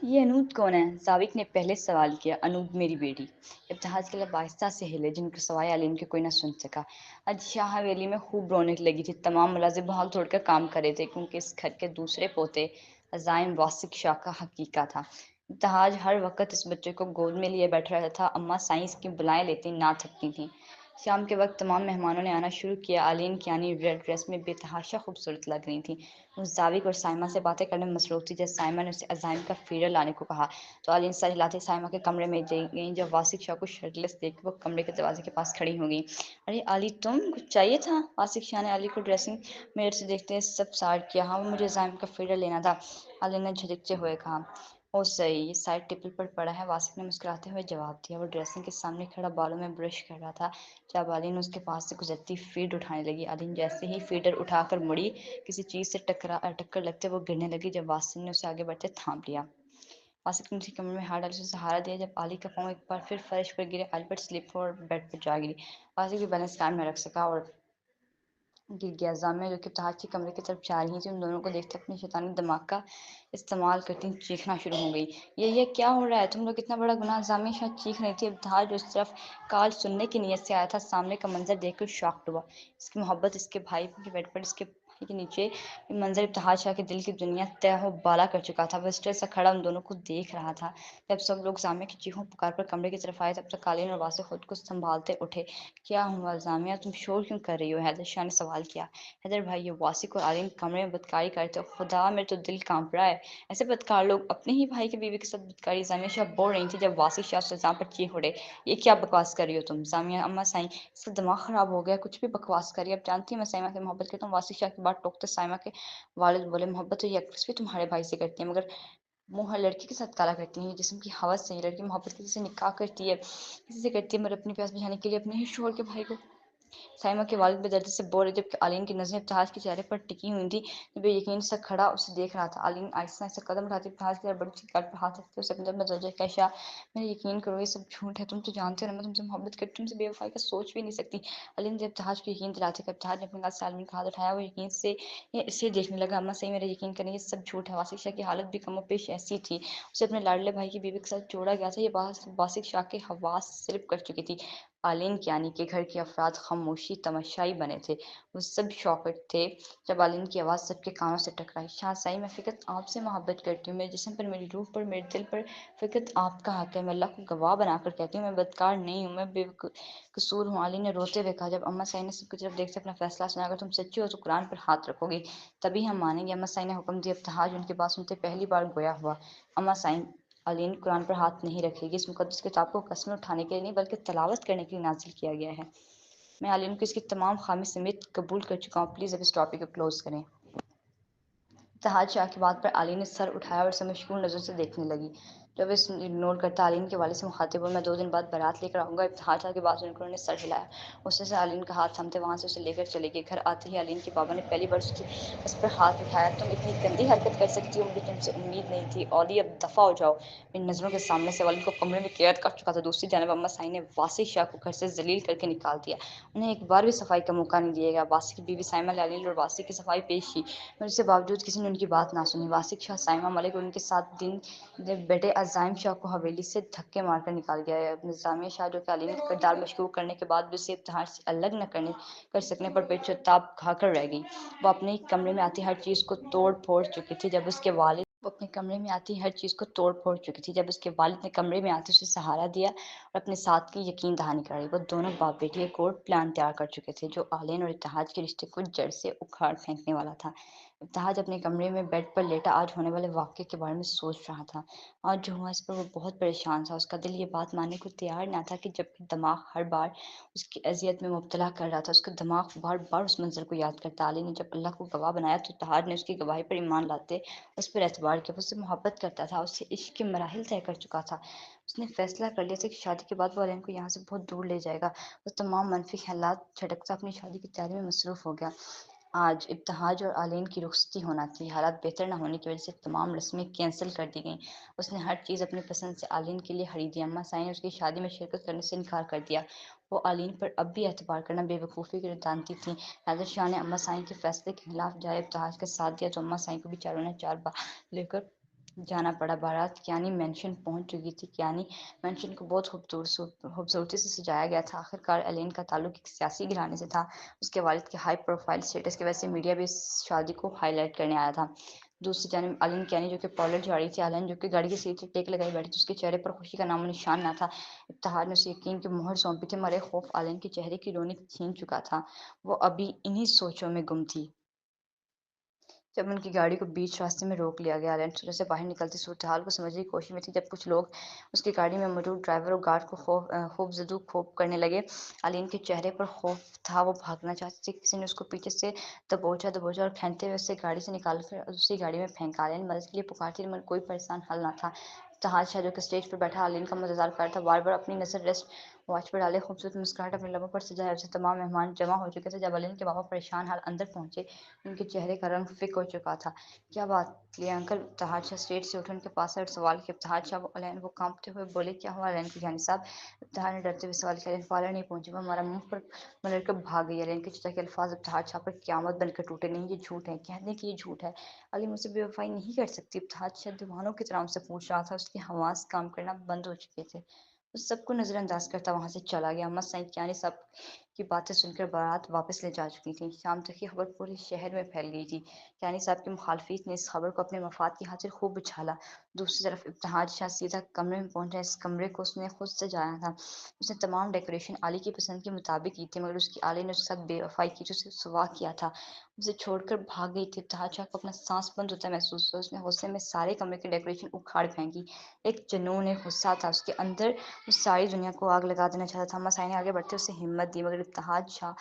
ये अनूद कौन है? ज़ाविक ने पहले सवाल किया। अनूद मेरी बेटी। इब्तिहाज के लब आहिस्ता से हिले, जिनके सवाए अलीम के कोई न सुन सका। आज शाह हवेली में खूब रौनक लगी थी। तमाम मुलाजिम भाग दौड़ कर काम कर रहे थे, क्योंकि इस घर के दूसरे पोते अज़ाइम वासिक शाह का हकीका था। इब्तिहाज हर वक्त इस बच्चे को गोद में लिए बैठा रहता था। अम्मा साइंस की बुलाएं लेती ना थकती थीं। शाम के वक्त तमाम मेहमानों ने आना शुरू किया। आलीन कियानी रेड ड्रेस में बेतहाशा खूबसूरत लग रही थी। वो जाविक और साइमा से बातें करने में मसरूफ थी। जब साइमा ने उसे अज़ाइम का फीडर लाने को कहा तो आलीन सर हिलाते साइमा के कमरे में गई। जब वासिक शाह को शर्टलेस देख वो कमरे के दरवाजे के पास खड़ी हो गई। अरे आली, तुम कुछ चाहिए था? वासिक शाह ने आली को ड्रेसिंग मिरर से देखते सब सार किया। हाँ, मुझे अज़ाइम का फीडर लेना था, आली ने झिझकते हुए कहा। ओ सही, ये साइड टेबल पर पड़ा है, वासिक ने मुस्कुराते हुए जवाब दिया। वो ड्रेसिंग के सामने खड़ा बालों में ब्रश कर रहा था जब आलीन उसके पास से गुजरती फीड उठाने लगी। आलीन जैसे ही फीडर उठाकर मुड़ी, किसी चीज से टक्कर लगते वो गिरने लगी। जब वासिक ने उसे आगे बढ़ते थाम लिया। वासिक ने उसके कमर में हाथ डाल उसे सहारा दिया। जब आली का पाँव एक बार फिर फर्श पर गिरे, आली पर स्लिप और बेड पर जा गिरी। वासिक भी बैलेंस कायम न रख सका और गिर गया। जामिया, जो कि इब्तिहाज के कमरे की तरफ जा रही थी, उन दोनों को देखते अपने शैतानी दिमाग का इस्तेमाल करती चीखना शुरू हो गई। ये क्या हो रहा है? तुम लोग कितना बड़ा गुनाह! जामिया शायद चीख रही थी। इब्तिहाज उस तरफ कॉल सुनने की नीयत से आया था। सामने का मंजर देखकर शॉक्ड हुआ। इसकी मोहब्बत इसके भाई के बेड पर, इसके भाई के नीचे, ये मंजर इब्तिहाज शाह की दिल की दुनिया तह बाला कर चुका था। वह स्ट्रेस से खड़ा उन दोनों को देख रहा था। जब सब लोग जामिया की चीखों पुकार पर कमरे की तरफ आए, तब तक कालीन और वासिक खुद को संभालते उठे। क्या हुआ जामिया? तुम शोर क्यों कर रही हो? हैदर शाह ने सवाल किया। हैदर भाई, ये वासिक और आलिम कमरे में बदकारी करते हो। खुदा, मेरे तो दिल कांप रहा है। ऐसे बदकार लोग अपने ही भाई की बीवी के साथ बदकारी। जामिया शाह बोल रही थी जब वासिक शाह सुल्तान पर चीख उठे। ये क्या बकवास कर रही हो तुम? जामिया, अम्मा साईं, इसका दिमाग खराब हो गया, कुछ भी बकवास करिए। अब जानती है मैं साइमा से मोहब्बत करता हूँ। वासिक शाह की बात टोकते साइमा के वालिद बोले। मोहब्बत तो ये अक्स भी तुम्हारे भाई से करती है, मगर मुंह हर लड़की के साथ काला करती है। जिस्म की हवस से ये लड़की मोहब्बत किसी से निकाह करती है, किसी से करती है, मगर अपनी प्यास बुझाने के लिए अपने ही शोहर के भाई को। साइमा के वालिद बेदर्दी से बोल रहे, जबकि आलीन की नज़रें इब्तिहाज के चेहरे पर टिकी हुई थी। बेयकीन सा खड़ा उसे देख रहा था। आलीन आहिस्ता आहिस्ता कदम उठाती इब्तिहाज की तरफ बढ़ी, उसके गाल पर हाथ रखते उसे अपने दिल में दर्जा क्या शाह, मेरा यकीन करो, ये सब झूठ है। तुम तो जानते हो ना, मैं तुमसे मोहब्बत करती, तुमसे बेवफाई का सोच भी नहीं सकती। आलीन जब इब्तिहाज को यकीन दिलाते कि इब्तिहाज ने अपने हाथ से आलीन का हाथ उठाया, वो यकीन से इसे देखने लगा। अम्मा सही, मेरा यकीन करें, ये सब झूठ है। वासिक शाह की हालत भी कमोपेश ऐसी थी। उसे अपने लाडले भाई की बीवी के साथ जोड़ा गया था। ये बात वासिक शाह के हवास स्लिप कर चुकी थी। आलीन कियानी के घर के अफराद खामोशी तमाशाई बने थे। वो सब शॉकेड थे जब आलीन की आवाज़ सबके कानों से टकराई। शाह साई, मैं फ़िकत आपसे मोहब्बत करती हूँ। मेरे जिस्म पर, मेरी रूह पर, मेरे दिल पर फ़िकत आपका हक है। मैं अल्लाह को गवाह बनाकर कहती हूँ, मैं बदकार नहीं हूँ, मैं बेकसूर हूँ। आलीन ने रोते हुए कहा। जब अम्मा साई ने सबकी तरफ देखते अपना फैसला सुना, अगर तुम सच्ची हो तो कुरान पर हाथ रखोगी, तभी हम मानेंगे। अम्मा साई ने हुक्म दिया। इब्तिहाज उनकी बात सुनते पहली बार गोया हुआ। अम्मा साई, अलीन कुरान पर हाथ नहीं रखेगी। इस मुकद्दस किताब को कस्में उठाने के लिए नहीं, बल्कि तलावत करने के लिए नाजिल किया गया है। मैं अलीन को इसकी तमाम खामी समेत कबूल कर चुका हूँ। प्लीज़ अब इस टॉपिक को क्लोज करें। इत्तेहाद शाह की बात पर आली ने सर उठाया और उसे मशगूल नज़र से देखने लगी। जब इस इग्नोर करता आलीन के वाले से मुखातिब हुआ, मैं 2 दिन बाद बारात लेकर आऊँगा। इत्तेहाद शाह की बात सुनकर उन्होंने सर हिलाया। उससे से आलीन का हाथ थामते वहाँ से उसे लेकर चले गए। घर आते ही आलीन के बाबा ने पहली बार उस पर हाथ उठाया। तुम इतनी गंदी हरकत कर सकती हो, मुझे तुमसे उम्मीद नहीं थी। औली, अब दफ़ा हो जाओ। मेरी नज़रों के सामने से वालिद को कमरे में कैद कर चुका था। दूसरी जानब अम्मा साई ने वासिक शाह को घर से जलील करके निकाल दिया। उन्हें एक बार भी सफाई का मौका नहीं दिया गया। वासिक की बीवी साइमा ने आलीन और वासिक की सफाई पेश की, मगर इसके बावजूद किसी ने उनकी बात ना सुनी। वासिक शाह, साइमा मलिक और उनके साथ दिन बेटे अज़ाइम शाह को हवेली से धक्के मारकर निकाल गया। निज़ामिया शाह, जो कि आलीन का किरदार मशकूक करने के बाद भी उसे इब्तिहाज से अलग न कर सकने पर बेशताब खाकर रह गई। वो अपने कमरे में आती हर चीज़ को तोड़ फोड़ चुकी थी जब उसके वालिद वो अपने कमरे में आती हर चीज़ को तोड़ फोड़ चुकी थी जब उसके वालिद ने कमरे में आते उसे सहारा दिया और अपने साथ की यकीन दहानी कराई। वो दोनों बाप बेटी एक और प्लान तैयार कर चुके थे, जो आलिन और इत्तेहाज के रिश्ते को जड़ से उखाड़ फेंकने वाला था। इत्तेहाज अपने कमरे में बेड पर लेटा आज होने वाले वाक़ये के बारे में सोच रहा था। आज जो हुआ, इस पर वो बहुत परेशान था। उसका दिल ये बात मानने को तैयार ना था कि जबकि दिमाग हर बार उसकी अज़ियत में मुब्तला कर रहा था, उसका दिमाग बार-बार उस मंज़र को याद करता। आली ने जब अल्लाह को गवाह बनाया तो इत्तेहाज ने उसकी गवाही पर ईमान लाते उस पर एतबार किया। वो उससे मोहब्बत करता था, उससे इश्क के मराहिल तय कर चुका था। उसने फ़ैसला कर लिया था कि शादी के बाद वो आलिन को यहाँ से बहुत दूर ले जाएगा। वो तमाम मनफ़ी ख़यालात झटकता अपनी शादी की तैयारी में मसरूफ़ हो गया। आज इब्तिहाज और आलिन की रुखसती होना थी। हालात बेहतर न होने की वजह से तमाम रस्में कैंसिल कर दी गईं। उसने हर चीज़ अपनी पसंद से आलिन के लिए खरीदी। अम्मा साई ने उसकी शादी में शिरकत करने से इनकार कर दिया। वो आलिन पर अब भी एतबार करना बेवकूफ़ी की जानती थी। हैदर शाह ने अम्मा साई के फैसले के खिलाफ जाए इब्तिहाज का साथ दिया तो अम्मा साई को भी चारों ने चार बार लेकर جانا پڑا۔ بارات کیانی مینشن پہنچ چکی تھی۔ کیانی مینشن کو بہت خوبصورتی سے سجایا گیا تھا۔ آخرکار ایلین کا تعلق ایک سیاسی گھرانے سے تھا۔ اس کے والد کے ہائی پروفائل سٹیٹس کی وجہ سے میڈیا بھی اس شادی کو ہائی لائٹ کرنے آیا تھا۔ دوسری جانب ایلین کیانی جو کہ پارلر جا رہی تھی، ایلین جو کہ گاڑی کی سیٹ سے ٹیک لگائی بیٹھی تھی، اس کے چہرے پر خوشی کا نام و نشان نہ تھا۔ ابتہاج نے اسے یقین کی مہر سونپی تھی، مگر خوف ایلین کے چہرے کی رونق چھین چکا تھا۔ وہ ابھی انہی سوچوں میں گم تھی۔ جب ان کی گاڑی کو بیچ راستے میں روک لیا گیا، ایلن سٹور سے باہر نکلتی صورتحال کو سمجھنے کی کوشش میں تھی جب کچھ لوگ اس کی گاڑی میں موجود ڈرائیور اور گارڈ کو خوفزدہ کھوپ کرنے لگے۔ ایلن کے چہرے پر خوف تھا، وہ بھاگنا چاہتی تھی، کسی نے اس کو پیچھے سے دبوچا اور کھینچتے ہوئے اسے گاڑی سے نکالا، پھر دوسری گاڑی میں پھینکا۔ ایلن مدد کے لیے پکارتی مگر کوئی پریشان حل نہ تھا۔ ابتہاج شاہ جو کہ اسٹیج پر بیٹھا ایلن کا انتظار کر رہا تھا، بار بار اپنی نظر ریسٹ واچ پر ڈالے، خوبصورت مسکراہٹ اپنے لبوں پر سجائے اسے۔ تمام مہمان جمع ہو چکے تھے۔ جب ایلن کے بابا پریشان حال اندر پہنچے، ان کے چہرے کا رنگ فک ہو چکا تھا۔ کیا بات ہے انکل؟ ابتہاج شاہ اسٹیج سے اٹھے، ان کے پاس آئے اور سوال کیا۔ ابتہاج شاہ وہ کانپتے ہوئے بولے، کیا ہوا ایلن کی جانی صاحب؟ ابتہاج نے ڈرتے ہوئے سوال کیا۔ ایلن پارلر نہیں پہنچی، وہ ہمارا منہ پر ملر کر بھاگ گئی۔ ایلن کے چچا کے الفاظ ابتہاج شاہ پر قیامت بن کر ٹوٹے۔ نہیں، یہ جھوٹ ہے، کہہ دیں کہ یہ جھوٹ ہے، ایلن مجھ سے بے وفائی نہیں کر سکتی۔ ابتہاج شاہ دیوانوں کی طرح ان سے پوچھ رہا تھا، اس کے حواس کام کرنا بند ہو چکے تھے۔ وہ سب کو نظر انداز کرتا وہاں سے چلا گیا۔ اما سائیں کیانی سب کی باتیں سن کر بارات واپس لے جا چکی تھیں۔ شام تک یہ خبر پورے شہر میں پھیل گئی تھی۔ کیانی صاحب کے مخالفین نے اس خبر کو اپنے مفاد کی خاطر خوب اچھالا۔ دوسری طرف ابتہاج شاہ سیدھا کمرے میں پہنچا۔ اس کمرے کو اس نے خود سجایا تھا۔ اس نے تمام ڈیکوریشن علی کی پسند کے مطابق کی تھی، مگر اس کی علی نے اس کے ساتھ بے وفائی کی جو اسے سوا کیا تھا، اسے چھوڑ کر بھاگ گئی تھی۔ ابتہاج شاہ کو اپنا سانس بند ہوتا محسوس ہوا۔ اس نے غصے میں سارے کمرے کی ڈیکوریشن اکھاڑ پھینکی۔ ایک جنون، ایک غصہ تھا اس کے اندر، وہ ساری دنیا کو آگ لگا دینا چاہتا تھا۔ اما سائیں نے آگے بڑھتے اسے ہمت دی، مگر ابتہاج شاہ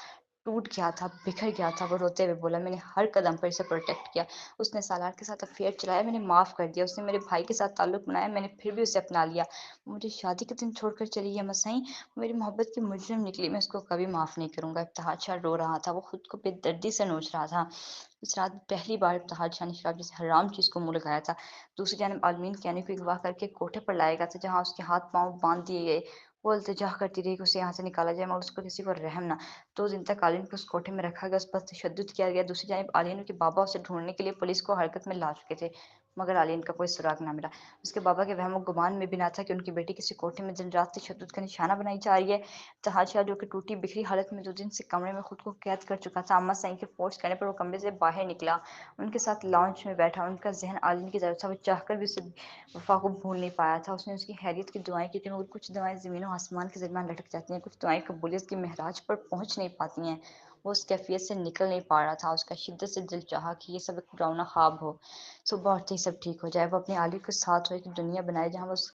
ٹوٹ گیا تھا، بکھر گیا تھا۔ وہ روتے ہوئے بولا، میں نے ہر قدم پر اسے پروٹیکٹ کیا، اس نے سالار کے ساتھ افیئر چلایا، میں نے معاف کر دیا، اس نے میرے بھائی کے ساتھ تعلق بنایا، میں نے پھر بھی اسے اپنا لیا، وہ مجھے شادی کے دن چھوڑ کر چلی گئی۔ اما سائیں، وہ میری محبت کی مجرم نکلی، میں اس کو کبھی معاف نہیں کروں گا۔ ابتہاج شاہ رو رہا تھا، وہ خود کو بے دردی سے نوچ رہا تھا۔ اس رات پہلی بار ابتہاج شاہ نے شراب جیسی حرام چیز کو منہ لگایا تھا۔ دوسری جانب عالمین کیانی کو اغوا کر کے کوٹھے پر لایا گیا تھا، جہاں اس کے ہاتھ پاؤں باندھ دیے گئے۔ وہ التجا کرتی رہی کہ اسے یہاں سے نکالا جائے، مگر اس پر کسی کو رحم نہ۔ 2 دن تک عالین کو اس کوٹھے میں رکھا گیا، اس پر تشدد کیا گیا۔ دوسری جانب عالین کے بابا اسے ڈھونڈنے کے لیے پولیس کو حرکت میں لا چکے تھے، مگر عالین کا کوئی سراغ نہ ملا۔ اس کے بابا کے وہم و گمان میں بھی نہ تھا کہ ان کی بیٹی کسی کوٹھے میں دن رات تشدد کا نشانہ بنائی جا رہی ہے۔ ابتہاج شاہ جو کہ ٹوٹی بکھری حالت میں 2 دن سے کمرے میں خود کو قید کر چکا تھا، اما سائیں کے فورس کرنے پر وہ کمرے سے باہر نکلا، ان کے ساتھ لاؤنج میں بیٹھا۔ ان کا ذہن عالین کی طرف تھا، وہ چاہ کر بھی اسے وفا کو بھول نہیں پایا تھا۔ اس نے اس کی خیریت کی دعائیں کی تھیں، مگر کچھ دعائیں زمین و آسمان کے درمیان لٹک جاتی ہیں، کچھ دعائیں قبولیت کی معراج پر پہنچ نہیں پاتی ہیں۔ وہ اس کیفیت سے نکل نہیں پا رہا تھا۔ اس کا شدت سے دل چاہا کہ یہ سب ایک ڈراؤنا خواب ہو، صبح اٹھتے ہی سب ٹھیک ہو جائے، وہ اپنے علی کے ساتھ ہو، ایک دنیا بنائے جہاں وہ